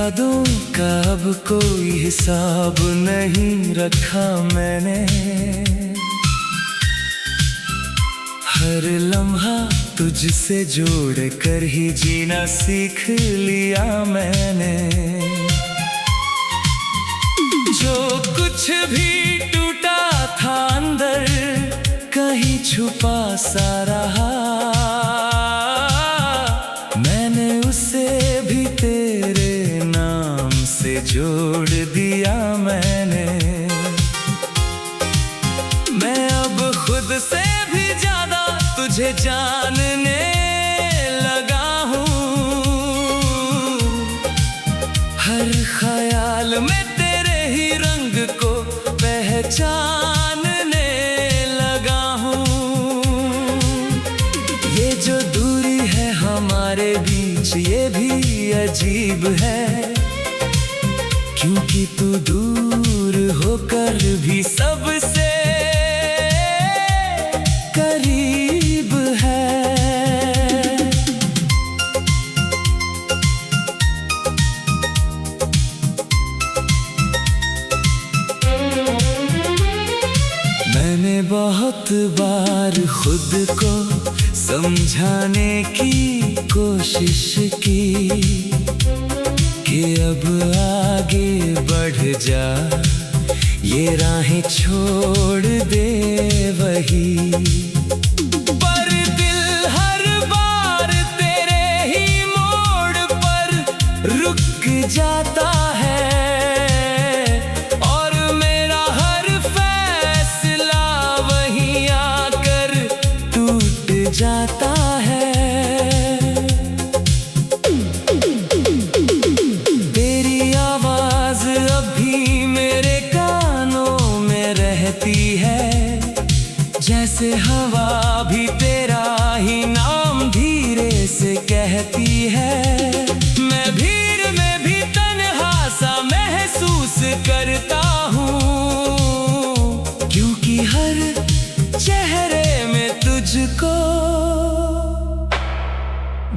यादों का अब कोई हिसाब नहीं रखा मैंने। हर लम्हा तुझसे जोड़ कर ही जीना सीख लिया मैंने। जो कुछ भी टूटा था अंदर कहीं छुपा सा रहा, मैंने उसे भी तेरे नाम से जोड़ दिया मैंने। मैं अब खुद से भी ज्यादा तुझे जानने लगा हूँ। हर ख्याल में तेरे ही रंग को पहचानने लगा हूँ। ये जो दूरी है हमारे बीच ये भी अजीब है, क्योंकि तू दूर होकर भी सबसे करीब है। मैंने बहुत बार खुद को समझाने की कोशिश की कि अब आगे बढ़ जा, ये राहें छोड़ दे वही। पर दिल हर बार तेरे ही मोड़ पर रुक जाता है, और मेरा हर फैसला वहीं आकर टूट जाता है। तेरी आवाज अभी मेरे कानों में रहती है, जैसे हवा भी तेरा ही नाम धीरे से कहती है। मैं भीड़ में भी तन्हा सा महसूस करता हूँ, क्योंकि हर चेहरे में तुझको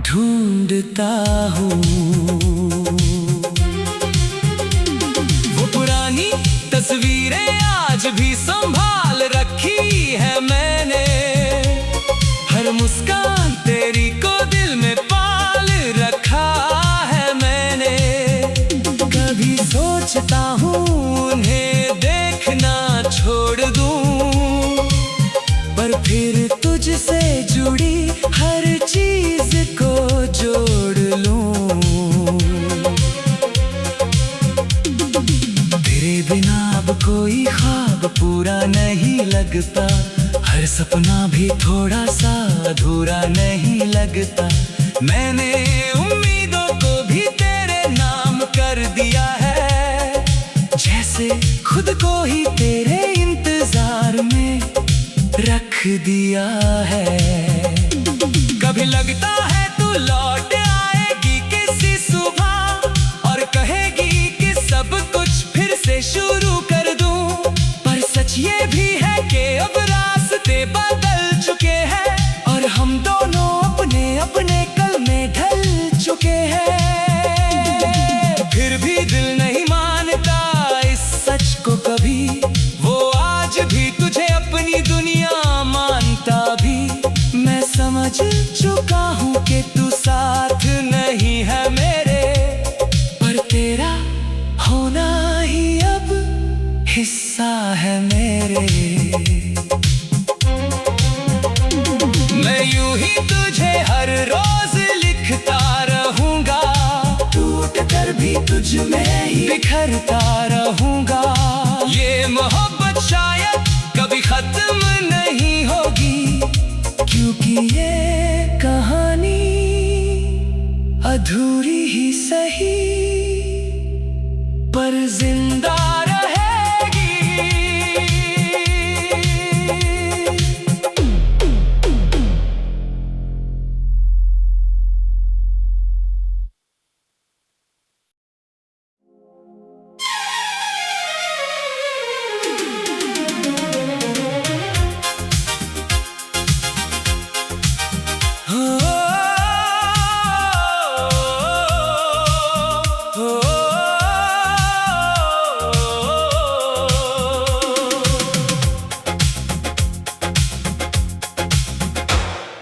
ढूंढता हूँ। वो पुरानी तस्वीरें आज भी संभाल रखी है मैंने। हर मुस्कान तेरी को दिल में पाल रखा है मैंने। कभी सोचता हूँ उन्हें देखना छोड़ दूँ, पर फिर तुझसे जुड़ी हर चीज को जोड़ लूँ। तेरे बिना अब कोई ख्वाब पूरा नहीं लगता, हर सपना भी थोड़ा सा अधूरा नहीं लगता। मैंने उम्मीदों को भी तेरे नाम कर दिया है, जैसे खुद को ही तेरे इंतजार में रख दिया है। कभी लगता है तू लौट आएगी किसी सुबह और कहेगी कि सब कुछ फिर से शुरू कर दूं, पर सच ये भी है कि अब रास्ते बदल चुके हैं और हम दोनों अपने अपने कल में ढल चुके हैं। फिर भी दिल नहीं मानता इस सच को कभी, वो आज भी तुझे अपनी दुनिया मानता भी। मैं समझ चुका हूँ कि तू साथ नहीं है मेरे, पर तेरा होना ही अब हिस्सा है मेरे। मैं यूं ही तुझे हर रोज लिखता रहूंगा, टूट कर भी तुझ में ही बिखरता रहूंगा। ये मोहब्बत शायद कभी खत्म नहीं होगी, क्योंकि ये कहानी अधूरी ही सही पर जिंदा रहेगी।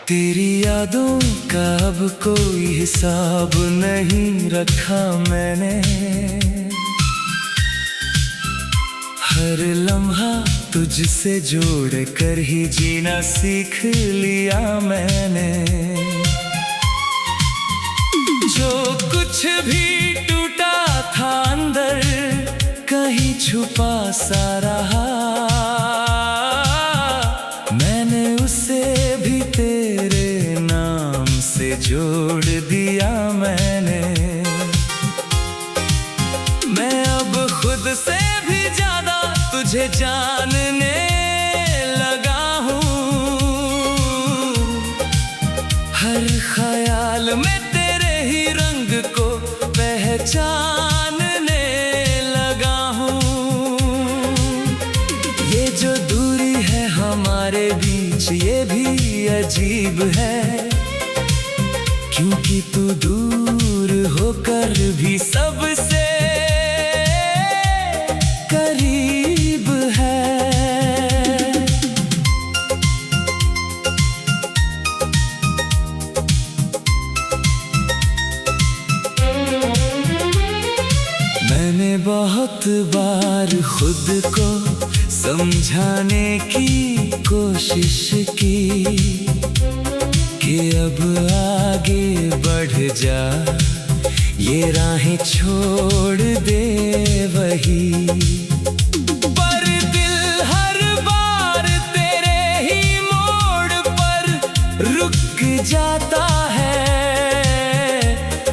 तेरी यादों का अब कोई हिसाब नहीं रखा मैंने। हर लम्हा तुझसे जोड़ कर ही जीना सीख लिया मैंने। जो कुछ भी टूटा था अंदर कहीं छुपा सा रहा, मैंने उसे भी तेरे नाम से जोड़ दिया मैंने। मैं अब खुद से भी ज्यादा तुझे जानने लगा हूँ। हर ख्याल में तेरे ही रंग को पहचानने लगा हूँ। ये जो दूरी है हमारे बीच ये भी अजीब है, क्योंकि तू दूर होकर भी सबसे करीब है। मैंने बहुत बार खुद को समझाने की कोशिश की कि अब आगे बढ़ जा, ये राहें छोड़ दे वही। पर दिल हर बार तेरे ही मोड़ पर रुक जाता है,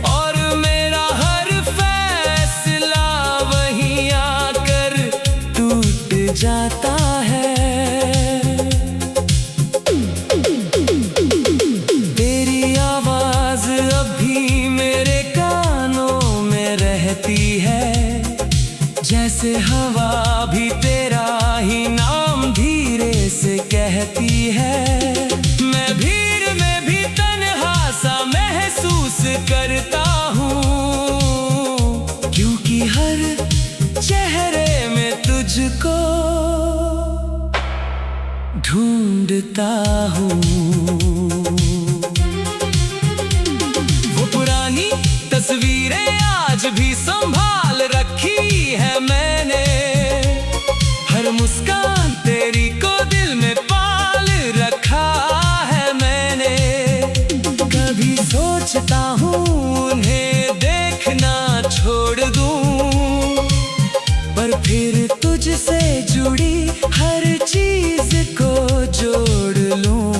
और मेरा हर फैसला वहीं आकर टूट जाता है। जैसे हवा भी तेरा ही नाम धीरे से कहती है। मैं भीड़ में भी तन्हा सा महसूस करता हूँ, क्योंकि हर चेहरे में तुझको ढूंढता हूँ। वो पुरानी तस्वीरें आज भी संभाल रखी है मैंने। हर मुस्कान तेरी को दिल में पाल रखा है मैंने। कभी सोचता हूँ उन्हें देखना छोड़ दूँ, पर फिर तुझसे जुड़ी हर चीज को जोड़ लूँ।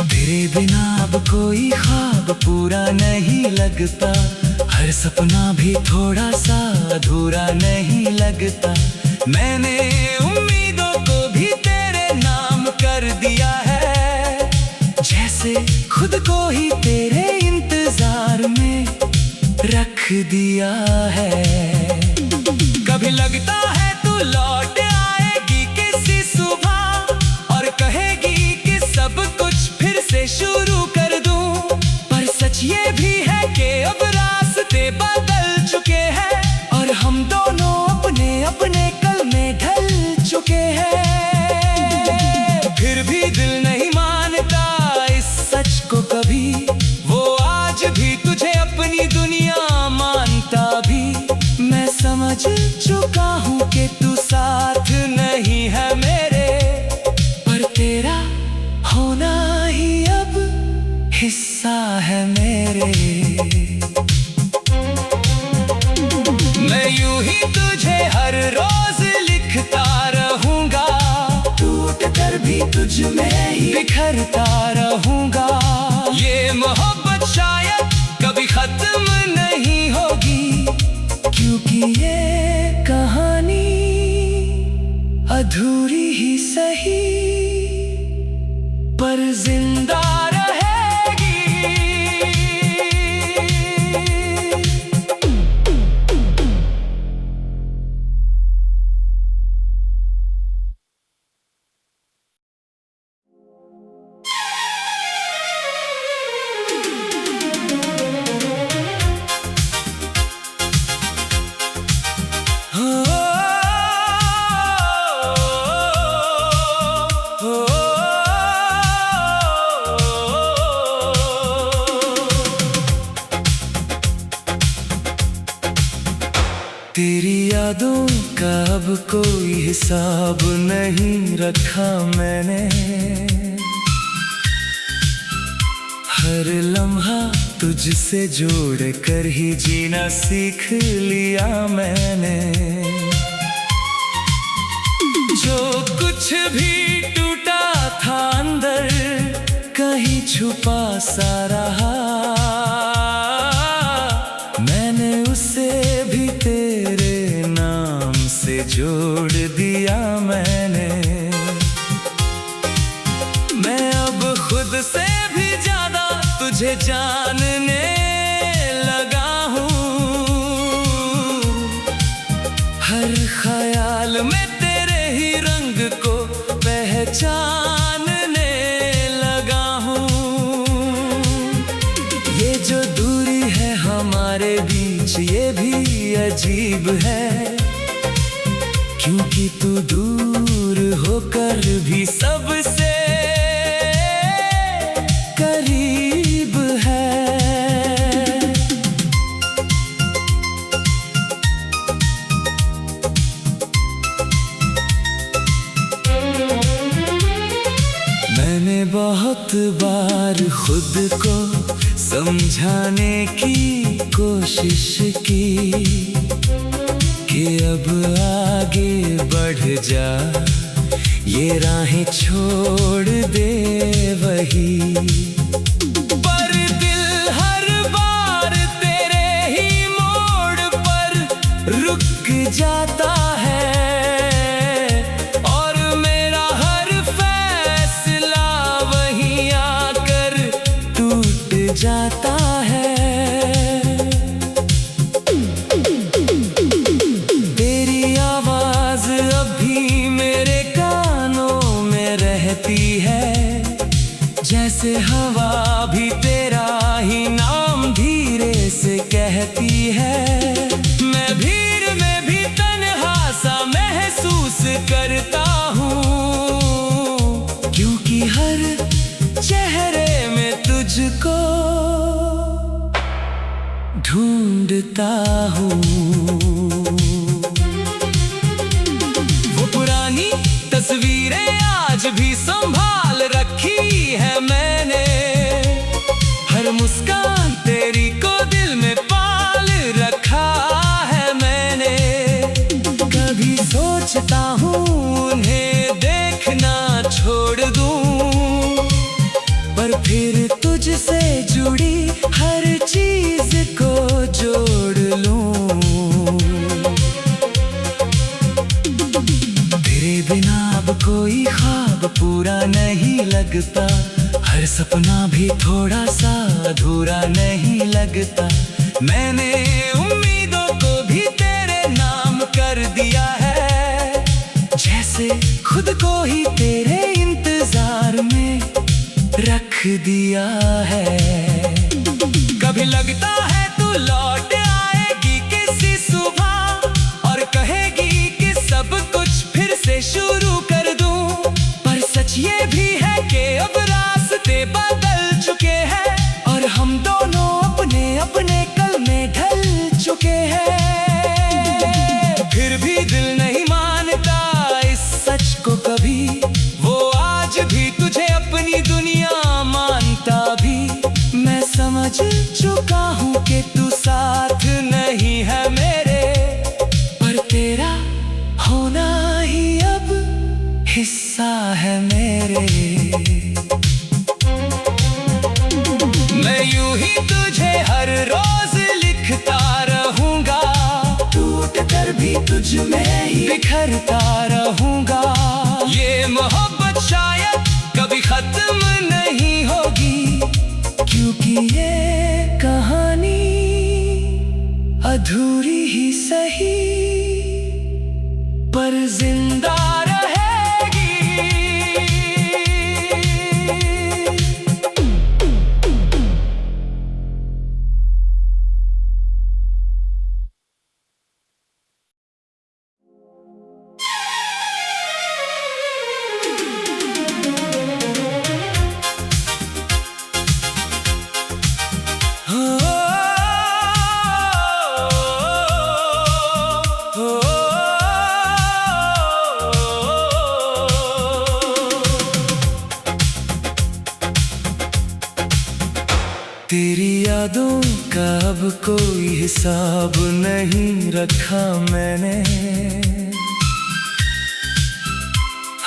तेरे बिना अब कोई ख्वाब पूरा नहीं लगता, हर सपना भी थोड़ा सा अधूरा नहीं लगता। मैंने उम्मीदों को भी तेरे नाम कर दिया है, जैसे खुद को ही तेरे इंतजार में रख दिया है। कभी लगता है तू लौट आएगी किसी सुबह और कहेगी कि सब कुछ फिर से शुरू कर दूं, पर सच ये भी है कि अब रास्ते बदल चुके हैं और हम दोनों अपने अपने कल में ढल चुके हैं। फिर भी दिल नहीं मानता इस सच को कभी, वो आज भी तुझे अपनी दुनिया मानता भी। मैं समझ चुका हूँ कि तू साथ नहीं है मेरे, पर तेरा होना ही अब हिस्सा है मेरे। मैं यूं ही तुझे हर रोज लिखता रहूंगा, टूट कर भी तुझ में ही बिखरता रहूंगा। ये मोहब्बत शायद कभी खत्म नहीं होगी, क्योंकि ये कहानी अधूरी ही सही पर जिंदा रहेगी। यादों का अब कोई हिसाब नहीं रखा मैंने। हर लम्हा तुझसे जोड़ कर ही जीना सीख लिया मैंने। जो कुछ भी टूटा था अंदर कहीं छुपा सा रहा, मैंने उसे भी तेरे नाम से जोड़ दिया मैंने। मैं अब खुद से भी ज्यादा तुझे जानने लगा हूँ। हर ख्याल में तेरे ही रंग को पहचानने लगा हूँ। ये जो दूरी है हमारे बीच ये भी अजीब है, क्योंकि तू दूर होकर भी सबसे करीब है। मैंने बहुत बार खुद को समझाने की कोशिश की कि अब आगे बढ़ जा, ये राहें छोड़ दे वही। पर दिल हर बार तेरे ही मोड़ पर रुक जाता है, और मेरा हर फैसला वहीं आकर टूट जाता है। तेरी आवाज अभी मेरे कानों में रहती है, जैसे हवा भी तेरा ही नाम धीरे से कहती है। मैं भीड़ में भी तन्हा सा महसूस करता हूँ, क्योंकि हर चेहरे में तुझको ढूंढता हूँ। वो पुरानी तस्वीरें आज भी संभाल रखी है मैंने। हर मुस्कान तेरी को दिल में पाल रखा है मैंने। कभी सोचता हूँ उन्हें देखना छोड़ दूँ, पर फिर तुझसे जुड़ी हर चीज को जोड़ लूँ। तेरे बिना अब कोई ख्वाब पूरा नहीं लगता, हर सपना भी थोड़ा सा अधूरा नहीं लगता। मैंने उम्मीदों को भी तेरे नाम कर दिया है, जैसे खुद को ही तेरे इंतजार में रख दिया है। कभी लगता है तू लौट आएगी किसी सुबह, और कहेगी कि सब कुछ फिर से शुरू कर दूं। पर सच ये भी है कि अब रास्ते बदल चुके हैं, और हम दोनों अपने अपने कल में ढल चुके हैं। फिर भी दिल नहीं मानता इस सच को कभी, वो आज भी तुझे अपनी दुनिया मानता भी। मैं समझ चुका हूँ कि तू साथ नहीं है मेरे, पर तेरा होना ही अब हिस्सा है मेरे। मैं यूं ही तुझे हर रोज लिखता रहूंगा, टूट कर भी तुझ में ही बिखरता रहूंगा। ये मोहब्बत शायद कभी खत्म नहीं होगी, क्योंकि ये कहानी अधूरी ही सही पर जिंदा रहेगी। Oh का अब कोई हिसाब नहीं रखा मैंने।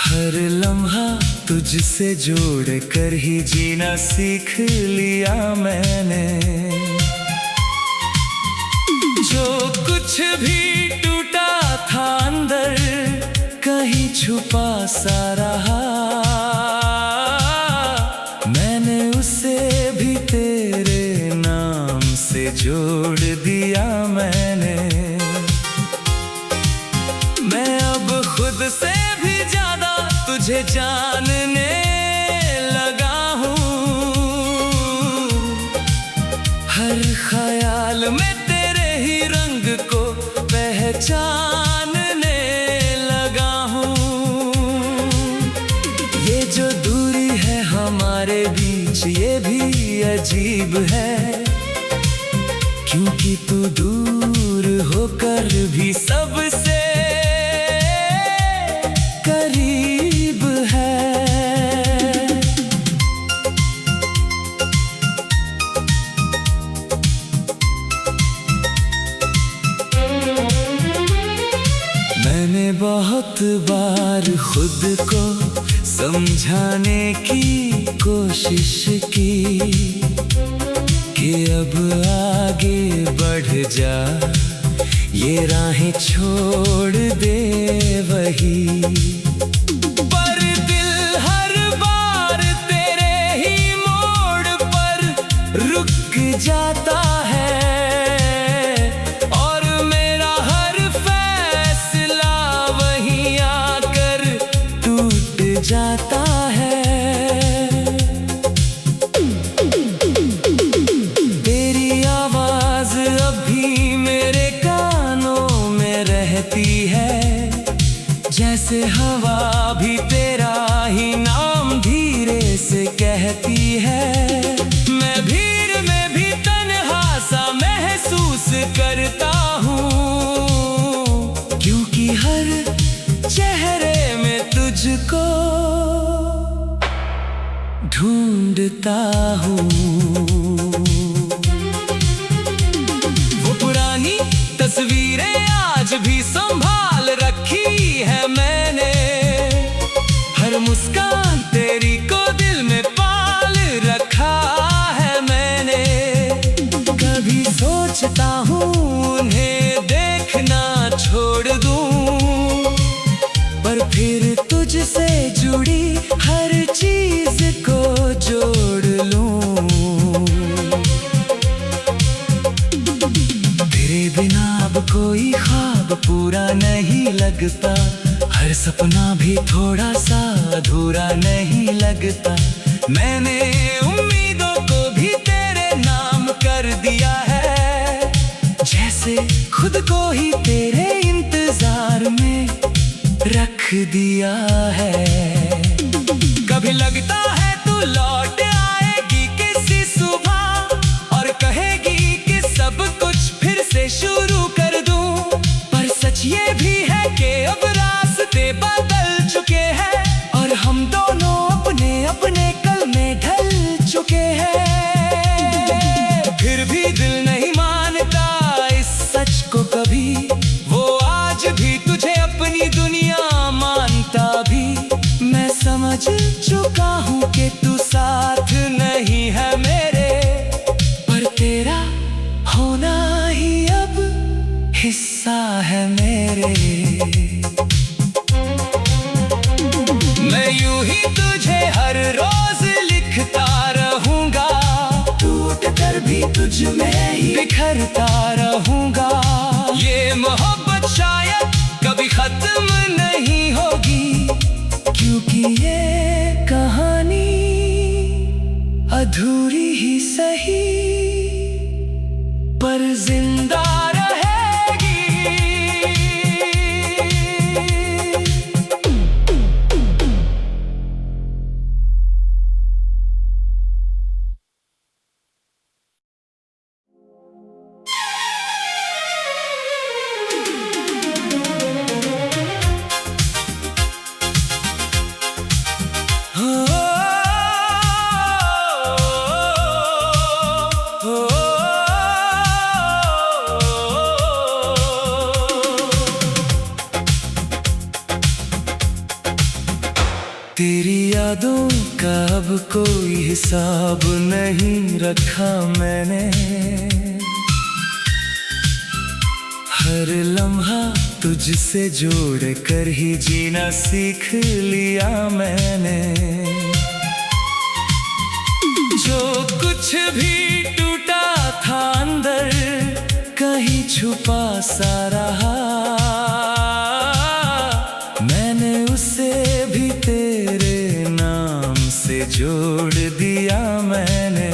हर लम्हा तुझसे जोड़ कर ही जीना सीख लिया मैंने। जो कुछ भी टूटा था अंदर कहीं छुपा सा रहा, मैंने उसे भी तेरे नाम से जोड़ दिया मैंने। मैं अब खुद से भी ज्यादा तुझे जानने लगा हूँ। हर ख्याल में तेरे ही रंग को पहचानने लगा हूँ। ये जो दूरी है हमारे बीच ये भी अजीब है, क्योंकि तू दूर होकर भी सबसे करीब है। मैंने बहुत बार खुद को समझाने की कोशिश की कि अब आगे बढ़ जा, ये राहें छोड़ दे वही। पर दिल हर बार तेरे ही मोड़ पर रुक जाता है, और मेरा हर फैसला वहीं आकर टूट जाता है। जैसे हवा भी तेरा ही नाम धीरे से कहती है। मैं भीड़ में भी तन्हा सा महसूस करता हूँ, क्योंकि हर चेहरे में तुझको ढूंढता हूँ। वो पुरानी तस्वीरें आज भी संभाल रखी है मैंने। हर मुस्कान तेरी को दिल में पाल रखा है मैंने। कभी सोचता हूँ उन्हें देखना छोड़ दूँ, पर फिर तुझसे जुड़ी हर चीज को जोड़ लूँ। तेरे बिना अब कोई ख्वाब पूरा नहीं लगता, हर सपना भी थोड़ा सा अधूरा नहीं लगता। मैंने उम्मीदों को भी तेरे नाम कर दिया है, जैसे खुद को ही तेरे इंतजार में रख दिया है। कभी लगता है तू लौट आएगी किसी सुबह और कहेगी कि सब कुछ फिर से शुरू कर दूं, पर सच ये भी है कि अब रास्ते बदल चुके हैं और हम दोनों अपने अपने कल में ढल चुके हैं। फिर भी दिल नहीं मानता इस सच को कभी, वो आज भी तुझे अपनी दुनिया मानता भी। मैं समझ चुका हूँ कि तू साथ नहीं है मेरे, पर तेरा होना ही अब हिस्सा है मेरे। मैं यूं ही तुझे हर रोज लिखता रहूंगा, टूट कर भी तुझ में ही बिखरता रहूंगा। ये मोहब्बत शायद कभी खत्म नहीं होगी, क्योंकि ये कहानी अधूरी ही सही पर जिंदा रहेगी। तेरी यादों का अब कोई हिसाब नहीं रखा मैंने। हर लम्हा तुझसे जोड़ कर ही जीना सीख लिया मैंने। जो कुछ भी टूटा था अंदर कहीं छुपा सा रहा, मैंने उसे भी तेरे नाम से जोड़ दिया मैंने।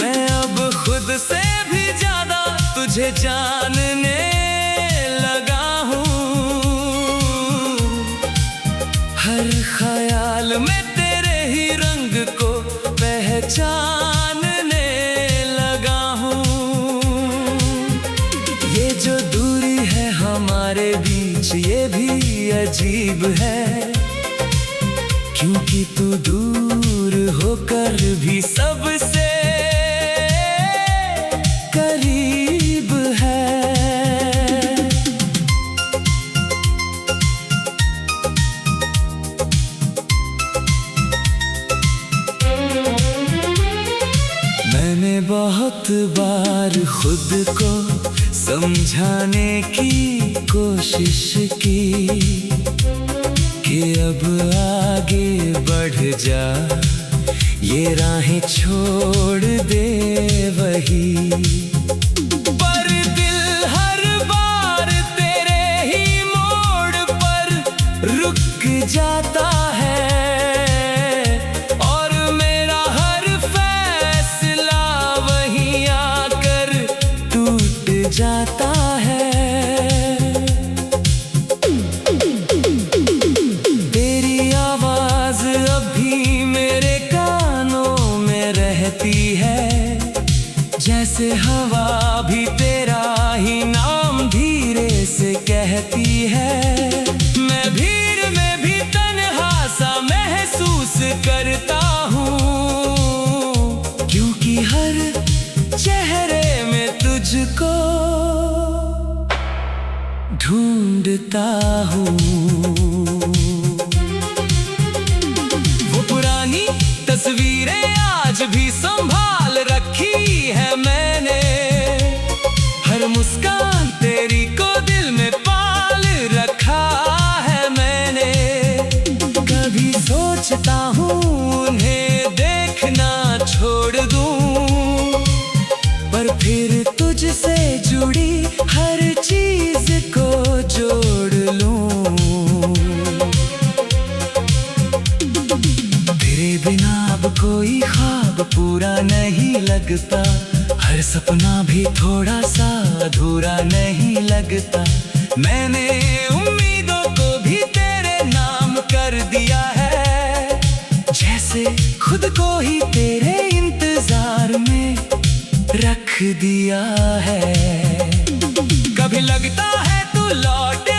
मैं अब खुद से भी ज्यादा तुझे जानने लगा हूँ। हर ख्याल में तेरे ही रंग को पहचानने लगा हूँ। ये जो दूरी है हमारे बीच ये भी अजीब है, क्योंकि तू दूर होकर भी सबसे करीब है। मैंने बहुत बार खुद को समझाने की कोशिश की कि अब आगे बढ़ जा, ये राहें छोड़ दे वही। पर दिल हर बार तेरे ही मोड़ पर रुक जाता है, और मेरा हर फैसला वहीं आकर टूट जाता है। तेरी आवाज अभी मेरे कानों में रहती है, जैसे हवा भी तेरा ही नाम धीरे से कहती है। मैं भीड़ में भी तन्हा सा महसूस करता हूँ, क्योंकि हर चेहरे में तुझको ढूंढता हूँ। वो पुरानी तस्वीरें आज भी संभाल रखी है मैंने। हर मुस्कान तेरी को दिल में पाल रखा है मैंने। कभी सोचता हूँ उन्हें देखना छोड़ दूँ, पर फिर तुझसे जुड़ी हर चीज को जोड़ लूँ। तेरे बिना अब कोई ख्वाब पूरा नहीं लगता, हर सपना भी थोड़ा सा अधूरा नहीं लगता। मैंने उम्मीदों को भी तेरे नाम कर दिया है, जैसे खुद को ही तेरे इंतजार में रख दिया है। कभी लगता है तू लौटे